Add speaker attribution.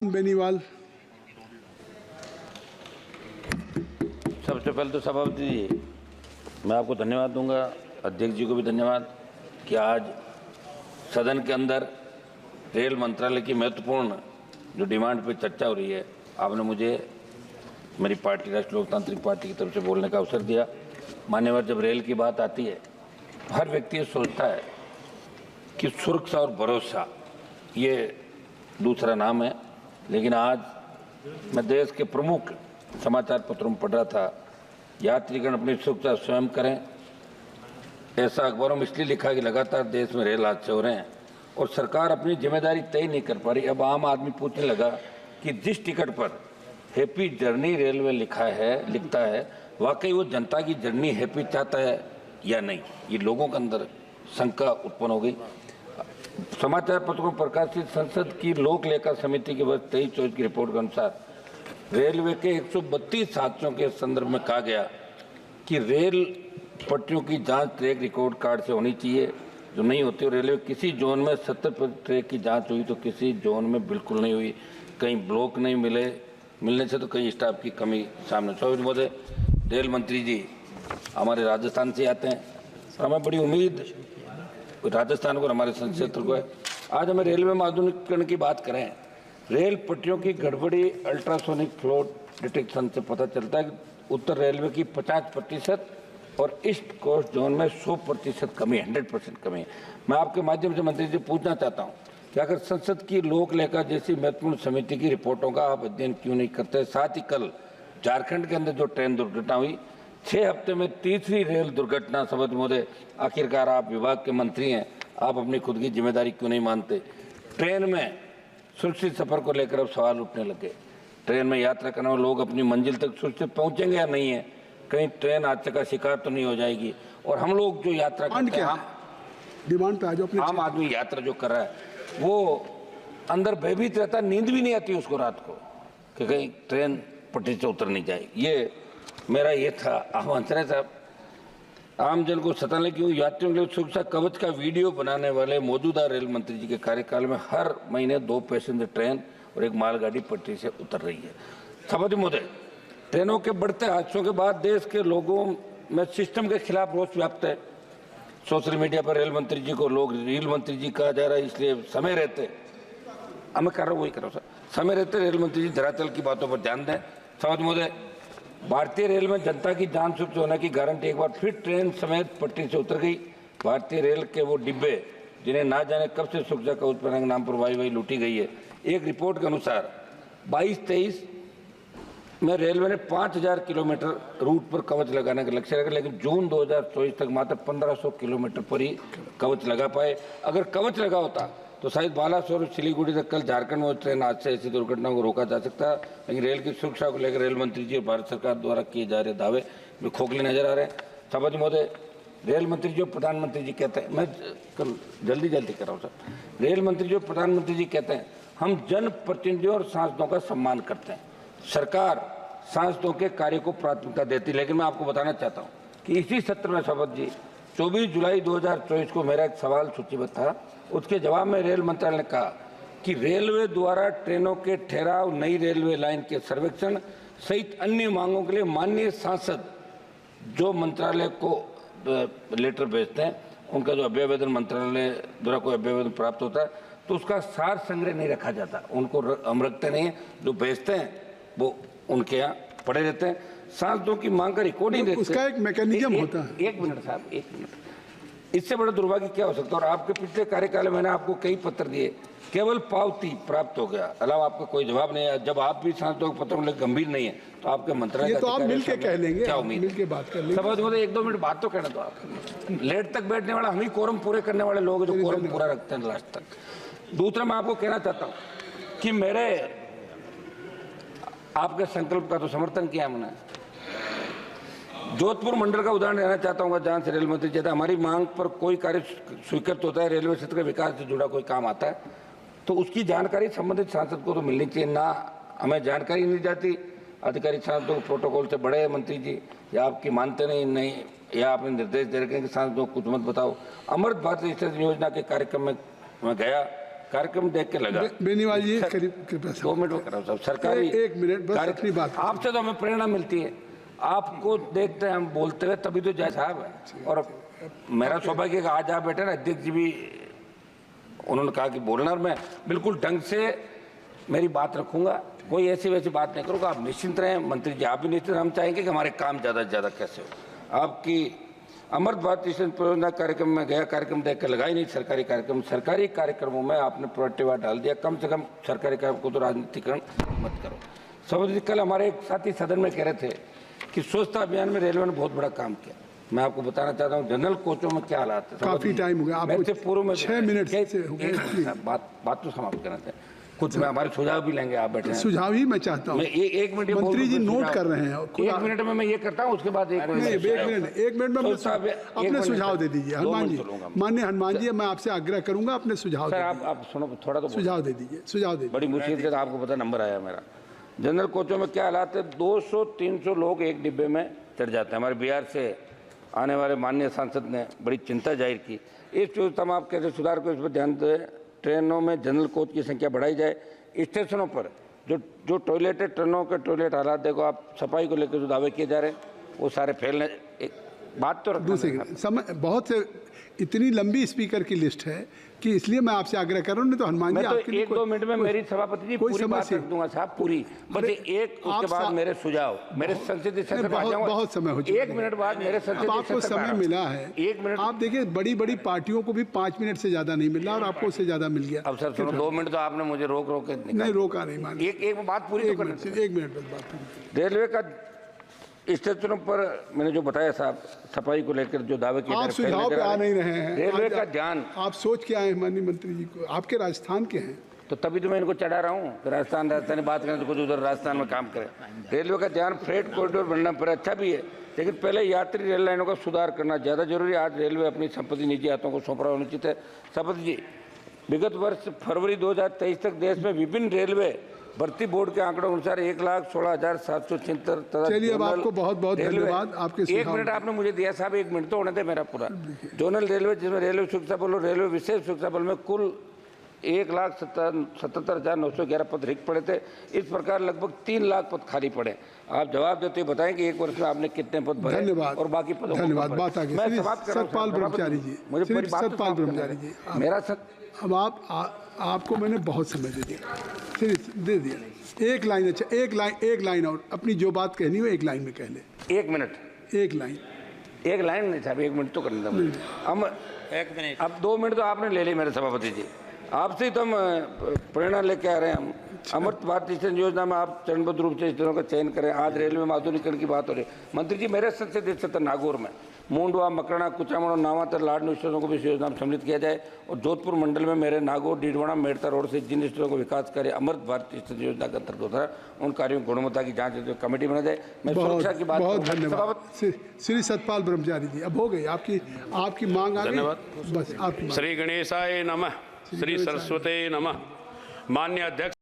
Speaker 1: बेनीवाल।
Speaker 2: सबसे पहले तो सभापति जी मैं आपको धन्यवाद दूंगा, अध्यक्ष जी को भी धन्यवाद कि आज सदन के अंदर रेल मंत्रालय की महत्वपूर्ण जो डिमांड पे चर्चा हो रही है, आपने मुझे मेरी पार्टी राष्ट्रीय लोकतांत्रिक पार्टी की तरफ से बोलने का अवसर दिया। मान्यवर, जब रेल की बात आती है, हर व्यक्ति ये सोचता है कि सुरक्षा और भरोसा ये दूसरा नाम है, लेकिन आज मैं देश के प्रमुख समाचार पत्रों में पढ़ रहा था, यात्रीगण अपनी सुरक्षा स्वयं करें। ऐसा अखबारों में इसलिए लिखा कि लगातार देश में रेल हादसे हो रहे हैं और सरकार अपनी जिम्मेदारी तय नहीं कर पा रही। अब आम आदमी पूछने लगा कि जिस टिकट पर हैप्पी जर्नी रेलवे लिखता है, वाकई वो जनता की जर्नी हैप्पी चाहता है या नहीं, ये लोगों के अंदर शंका उत्पन्न हो गई। समाचार पत्रों में प्रकाशित संसद की लोक लेखा समिति के वर्ष 23-24 की रिपोर्ट के अनुसार रेलवे के 132 हादसों के संदर्भ में कहा गया कि रेल पटरियों की जांच ट्रैक रिकॉर्ड कार्ड से होनी चाहिए, जो नहीं होती। और रेलवे किसी जोन में 70% ट्रैक की जांच हुई तो किसी जोन में बिल्कुल नहीं हुई। कहीं ब्लॉक नहीं मिलने से तो कहीं स्टाफ की कमी सामने। स्वाभाविक महोदय, रेल मंत्री जी हमारे राजस्थान से आते हैं और हमें बड़ी उम्मीद राजस्थान को और हमारे संसदीय क्षेत्र को है। आज हमें रेलवे में आधुनिकीकरण की बात करें, रेल पटरियों की गड़बड़ी अल्ट्रासोनिक फ्लो डिटेक्शन से पता चलता है कि उत्तर रेलवे की 50% और ईस्ट कोस्ट जोन में 100% कमी, 100% कमी है। मैं आपके माध्यम से मंत्री जी पूछना चाहता हूँ कि अगर संसद की लोक लेखा जैसी महत्वपूर्ण समिति की रिपोर्टों का आप अध्ययन क्यों नहीं करते। साथ ही कल झारखंड के अंदर जो ट्रेन दुर्घटना हुई, 6 हफ्ते में तीसरी रेल दुर्घटना। सभापति महोदय, आखिरकार आप विभाग के मंत्री हैं, आप अपनी खुद की जिम्मेदारी क्यों नहीं मानते। ट्रेन में सुरक्षित सफर को लेकर अब सवाल उठने लगे। ट्रेन में यात्रा करने वाले लोग अपनी मंजिल तक सुरक्षित पहुंचेंगे या नहीं है, कहीं ट्रेन हादसे का शिकार तो नहीं हो जाएगी। और हम लोग जो यात्रा करते हैं,
Speaker 1: डिमांड पे आ जाओ अपने।
Speaker 2: आम आदमी यात्रा जो कर रहा है वो अंदर भयभीत रहता, नींद भी नहीं आती उसको रात को कि कहीं ट्रेन पटरी से उतर नहीं जाएगी। ये मेरा ये था आह्वान। साहब, आम जन को सताने की यात्रियों के लिए सुरक्षा कवच का वीडियो बनाने वाले मौजूदा रेल मंत्री जी के कार्यकाल में हर महीने 2 पैसेंजर ट्रेन और 1 मालगाड़ी पटरी से उतर रही है। सभापति महोदय, ट्रेनों के बढ़ते हादसों के बाद देश के लोगों में सिस्टम के खिलाफ रोष व्याप्त है। सोशल मीडिया पर रेल मंत्री जी को लोग रेल मंत्री जी कहा जा रहा है, इसलिए समय रहते मैं कर रहा हूँ, वही कर रहा हूँ सर, समय रहते रेल मंत्री जी धरातल की बातों पर ध्यान दें। सभापति महोदय, भारतीय रेल में जनता की जान सुरक्षित होने की गारंटी एक बार फिर ट्रेन समेत पटरी से उतर गई। भारतीय रेल के वो डिब्बे जिन्हें ना जाने कब से सुरक्षा कवच बनाने के नाम पर वाई लूटी गई है। एक रिपोर्ट के अनुसार 22-23 में रेलवे ने 5000 किलोमीटर रूट पर कवच लगाने का लक्ष्य रखा, लेकिन जून 2024 तक मात्र 1500 किलोमीटर पर ही कवच लगा पाए। अगर कवच लगा होता तो शायद बालासोर और सिलीगुड़ी तक कल झारखंड में ट्रेन हादसे ऐसी दुर्घटनाओं को रोका जा सकता है। लेकिन रेल की सुरक्षा को लेकर रेल मंत्री जी और भारत सरकार द्वारा किए जा रहे दावे में खोखले नजर आ रहे हैं। सभापति महोदय, रेल मंत्री जी और प्रधानमंत्री जी कहते हैं, मैं जल्दी कर रहा हूँ सर, रेल मंत्री जी और प्रधानमंत्री जी कहते हैं हम जनप्रतिनिधियों और सांसदों का सम्मान करते हैं, सरकार सांसदों के कार्य को प्राथमिकता देती। लेकिन मैं आपको बताना चाहता हूँ कि इसी सत्र में सभापति जी 24 जुलाई 2024 को मेरा एक सवाल सूचीबद्ध था। उसके जवाब में रेल मंत्रालय ने कहा कि रेलवे द्वारा ट्रेनों के ठहराव, नई रेलवे लाइन के सर्वेक्षण सहित अन्य मांगों के लिए माननीय सांसद जो मंत्रालय को लेटर भेजते हैं, उनका जो अभ्यावेदन मंत्रालय द्वारा कोई अभ्यावेदन प्राप्त होता है तो उसका सार संग्रह नहीं रखा जाता, उनको हम रखते नहीं हैं। जो भेजते हैं वो उनके यहाँ पड़े रहते हैं। सांसदों की मांग का रिकॉर्डिंग रहती है,
Speaker 1: उसका एक मैकेनिज्म होता है।
Speaker 2: एक मिनट साहब, 1 मिनट, इससे बड़ा दुर्भाग्य क्या हो सकता है। और आपके पिछले कार्यकाल में मैंने आपको कई पत्र दिए, केवल पावती प्राप्त हो गया, अलावा आपका कोई जवाब नहीं है। जब आप भी सांसदों के पत्रों में गंभीर नहीं है तो आपके मंत्रालय
Speaker 1: तो आप मिलके कह लेंगे,
Speaker 2: क्या उम्मीद,
Speaker 1: मिलके बात कर लेंगे।
Speaker 2: सभापति महोदय, 1-2 मिनट बात तो कहना दो आप। लेट तक बैठने वाला हम ही कोरम पूरे करने वाले लोग जो कोरम पूरा रखते हैं लास्ट तक। दूसरा, मैं आपको कहना चाहता हूँ कि मेरे आपके संकल्प का तो समर्थन किया हमने। जोधपुर मंडल का उदाहरण देना चाहता हूँ जहाँ से रेल मंत्री कहता है हमारी मांग पर कोई कार्य स्वीकृत होता है, रेलवे क्षेत्र के विकास से जुड़ा कोई काम आता है तो उसकी जानकारी संबंधित सांसद को तो मिलनी चाहिए। ना हमें जानकारी नहीं जाती, अधिकारी सांसदों को प्रोटोकॉल से बड़े मंत्री जी, या आपकी मानते नहीं, या आपने निर्देश दे रखे हैं कि सांसदों को कुछ मत बताओ। अमृत भारत योजना के कार्यक्रम में मैं गया कार्यक्रम देख के लगा।
Speaker 1: बेनीवाल जी करीब कृपया
Speaker 2: 2 मिनट में कराओ साहब। सरकारी
Speaker 1: एक मिनट बस अपनी बात।
Speaker 2: आपसे तो हमें प्रेरणा मिलती है, आपको देखते हैं हम बोलते हुए, तभी तो जय साहब है। और मेरा सौभाग्य है कि आज आप बैठे ना, अध्यक्ष जी भी उन्होंने कहा कि बोलना, और मैं बिल्कुल ढंग से मेरी बात रखूंगा, कोई ऐसी वैसी बात नहीं करूंगा। आप निश्चिंत रहें, मंत्री जी आप भी निश्चिंत। हम चाहेंगे कि हमारे काम ज़्यादा से ज़्यादा कैसे हो। आपकी अमृत भारत मिशन परियोजना कार्यक्रम में गया, कार्यक्रम देख कर लगाई नहीं सरकारी कार्यक्रम। सरकारी कार्यक्रमों में आपने प्रोएक्टिव डाल दिया, कम से कम सरकारी कार्यक्रम को तो राजनीतिकरण मत करो। समझिए, कल हमारे एक साथी सदन में कह रहे थे कि स्वच्छता अभियान में रेलवे ने बहुत बड़ा काम किया। मैं आपको बताना चाहता हूँ जनरल कोचों में क्या हालात है।
Speaker 1: काफी टाइम हो गया आपको,
Speaker 2: पूर्व में
Speaker 1: 6 मिनट से हो गए।
Speaker 2: बात तो समाप्त करना चाहिए। कुछ में हमारे सुझाव भी लेंगे, आप बैठे हैं।
Speaker 1: सुझाव ही मैं चाहता हूँ।
Speaker 2: एक मिनट,
Speaker 1: मंत्री जी नोट कर रहे हैं।
Speaker 2: 1 मिनट में मैं ये करता हूँ, उसके बाद 1 मिनट
Speaker 1: में अपने सुझाव दे दीजिए। हनुमान जी, माननीय हनुमान जी, मैं आपसे आग्रह करूंगा अपने सुझाव।
Speaker 2: सर आप सुनो थोड़ा, तो
Speaker 1: सुझाव दे दीजिए, सुझाव दे।
Speaker 2: बड़ी मुश्किल से आपको पता नंबर आया मेरा। जनरल कोचों में क्या हालात है, 200-300 लोग एक डिब्बे में चढ़ जाते हैं। हमारे बिहार से आने वाले माननीय सांसद ने बड़ी चिंता जाहिर की। इस व्यवस्था में आप कैसे सुधार को, इस पर ध्यान दें। ट्रेनों में जनरल कोच की संख्या बढ़ाई जाए। स्टेशनों पर जो टॉयलेट है, ट्रेनों के टॉयलेट हालात देखो आप, सफाई को लेकर जो दावे किए जा रहे हैं वो सारे फैलने। बात तो
Speaker 1: दूसरे समय बहुत से, इतनी लंबी स्पीकर की लिस्ट है कि इसलिए मैं आपसे आग्रह कर रहा हूँ। नहीं तो हनुमान जी आपके लिए
Speaker 2: 1-2 मिनट में मेरी सभापति जी पूरी बात रख दूंगा साहब, पूरी। बस एक उसके बाद मेरे सुझाव, मेरे संसदीय सत्र में
Speaker 1: बहुत समय हो चुका है।
Speaker 2: 1 मिनट बाद मेरे संसदीय
Speaker 1: आपको समय मिला है
Speaker 2: 1 मिनट।
Speaker 1: आप देखिए, बड़ी बड़ी पार्टियों को भी 5 मिनट से ज्यादा नहीं मिला और आपको उससे ज्यादा मिल गया।
Speaker 2: अब सर सुनो, 2 मिनट तो आपने मुझे रोक के
Speaker 1: नहीं रोका, नहीं मान।
Speaker 2: एक बात पूरी,
Speaker 1: 1 मिनट बस बात पूरी।
Speaker 2: रेलवे का स्टेशनों पर मैंने जो बताया साहब, सफाई को लेकर जो दावे किए,
Speaker 1: आप सुझाव पे आ नहीं रहे हैं।
Speaker 2: रेलवे का ध्यान,
Speaker 1: आप सोच के आए माननीय मंत्री जी को, आपके राजस्थान के हैं
Speaker 2: तो तभी तो मैं इनको चढ़ा रहा हूँ। राजस्थानी बात करें तो कुछ उधर राजस्थान में काम करें। रेलवे का ध्यान फ्रेट कॉरिडोर बनना पर अच्छा भी है, लेकिन पहले यात्री रेल लाइनों का सुधार करना ज़्यादा जरूरी है। आज रेलवे अपनी संपत्ति निजी हाथों को सौंप रहा होना उचित है। सभापति जी, विगत वर्ष फरवरी 2023 तक देश में विभिन्न रेलवे भर्ती बोर्ड के आंकड़ों अनुसार 1,16,776।
Speaker 1: चलिए, अब आपको बहुत बहुत धन्यवाद आपके।
Speaker 2: 1 मिनट आपने मुझे दिया साहब, 1 मिनट तो होने थे मेरा पूरा। जोनल रेलवे, जिसमें रेलवे सुरक्षा बल और रेलवे विशेष सुरक्षा बल में कुल 1,77,911 पद रिक्त पड़े थे। इस प्रकार लगभग 3 लाख पद खाली पड़े। आप जवाब देते बताएं कि 1 वर्ष में आपने कितने पद भरे।
Speaker 1: धन्यवाद
Speaker 2: और बाकी पदों।
Speaker 1: धन्यवाद। बात आगे सतपाल ब्रह्मचारी जी,
Speaker 2: मुझे
Speaker 1: सतपाल ब्रह्मचारी जी,
Speaker 2: मेरा
Speaker 1: अब आपको मैंने बहुत समय दे दिया, दे दिया। एक लाइन, अच्छा एक लाइन और अपनी जो बात कहनी हो 1 लाइन में कह ले।
Speaker 2: 1 मिनट,
Speaker 1: 1 लाइन
Speaker 2: नहीं साहब, 1 मिनट तो करने दो। हम 1 मिनट, अब 2 मिनट तो आपने ले ली मेरे सभापति जी। आपसे ही तो हम प्रेरणा लेके आ रहे हैं। हम अमृत भारत मिशन योजना में आप चरणबद्ध रूप से स्टेशनों का चयन करें। आज रेलवे में आधुनिकीकरण की बात हो रही है। मंत्री जी, मेरे संसदीय क्षेत्र नागौर में मूंडवा, मकराना, कुचामण और नावातर लाडनू स्टेशनों को भी इस योजना में सम्मिलित किया जाए। और जोधपुर मंडल में मेरे नागौर, डीडवाना, मेड़ता रोड से जिन स्टेशनों को विकास करे अमृत भारत स्टेशन योजना के अंतर्गत होता है, उन कार्यों की गुणवत्ता की जांच कमेटी बना जाए। मैं सुरक्षा की बात,
Speaker 1: बहुत धन्यवाद श्री सतपाल ब्रह्मचारी जी। अब हो गई आपकी मांग आ गई। बस आपकी।
Speaker 3: श्री गणेशाय नमः, श्री सरस्वती नमः। माननीय अध्यक्ष।